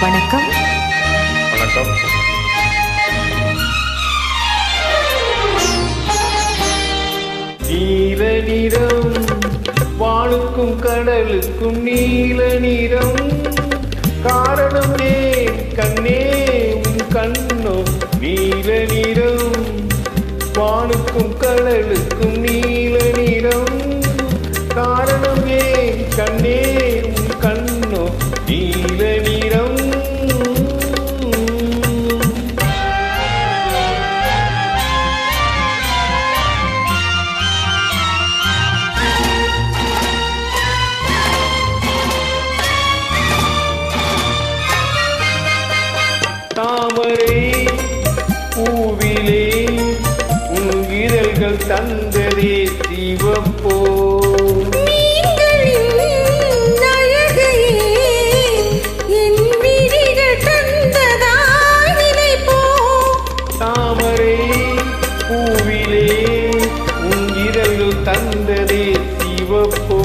வணக்கம். வணக்கம். நீல நிறம் வானுக்கும் கடலுக்கும் நீல நிறம் காரணம் ஏன் கண்ணே உன் கண்ணோ நீல நிறம் வானுக்கும் கடலுக்கும் நீல நிறம் காரணம் ஏன் கண்ணே உன் கண்ணோ நீல நிறம். தாமரை பூவிலே உன் இதழ்கள் தந்ததே சிவப்போ தந்ததே சிவப்போ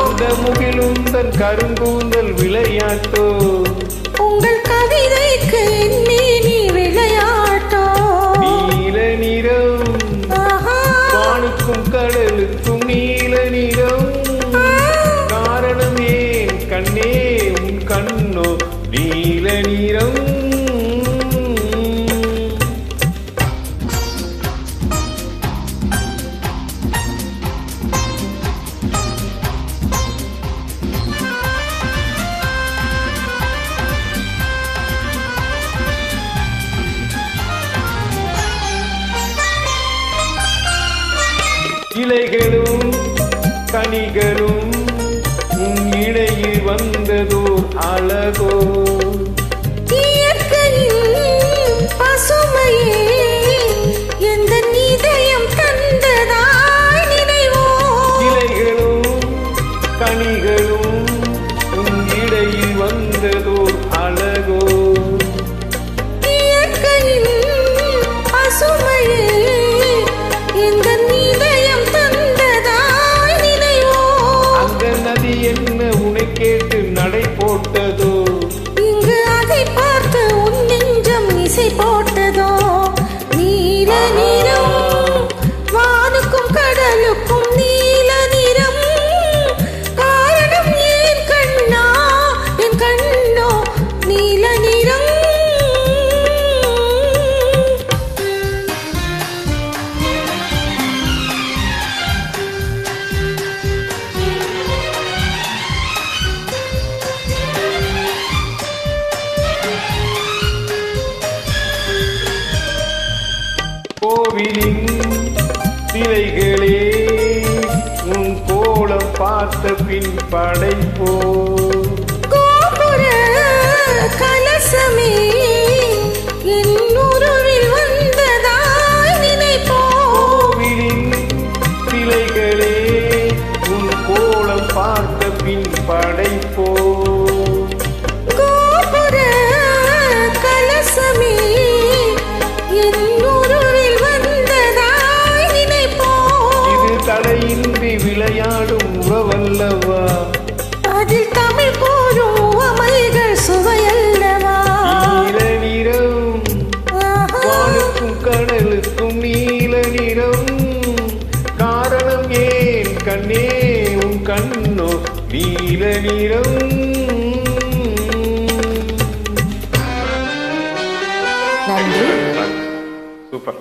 அந்த முகிலும் தன் கருங்கூந்தல் விளையாட்டோ உங்கள் கவிதைக்கு நீ விளையாட்டோ நீல நிறம் வானுக்கும் கடலுக்கும் நீல நிறம் காரணம் ஏன் கண்ணே கண்ணோ நீல நிறம். இலைகளும் கனிகளும் உன் இடையில் வந்ததோர் அழகோ பசுமையே எந்த இதயம் தந்ததாய் நினைவோ. இலைகளும் கனிகளும் உன் இடையில் வந்ததோர் அழகோ பசுமையே எந்த இதயம் தந்ததாய் நினைவோ. அந்த நதி என்ன உனை கேட்டு நடை போட்டதோ இங்கு அதை பார்த்து உன் நெஞ்சம் இசை போட்டதோ நீல நிறம் வானுக்கும் கடலுக்கும் நீல நிறம் காரணம் ஏன் கண்ணா என் கண்ணோ நீல நிறம். கோவிலின் சிலைகளே உன் கோலம் பார்த்த பின் படைப்போ கோபுர கலசமே என் உருவில் வந்ததாய் நினைப்போ. கோவிலின் சிலைகளே உன் கோலம் பார்த்த பின் படைப்போ கோபுர கலசமே என் தடையின்றி விளையாடும் உறவல்லவா அதில் தமிழ் போரும் அமைகள் சுவையல்லவா. நீல நிறம் வானுக்கும் கடலுக்கும் நீல நிறம் காரணம் ஏன் கண்ணே உன் கண்ணோ நீல நிறம். நன்றி. சூப்பர்.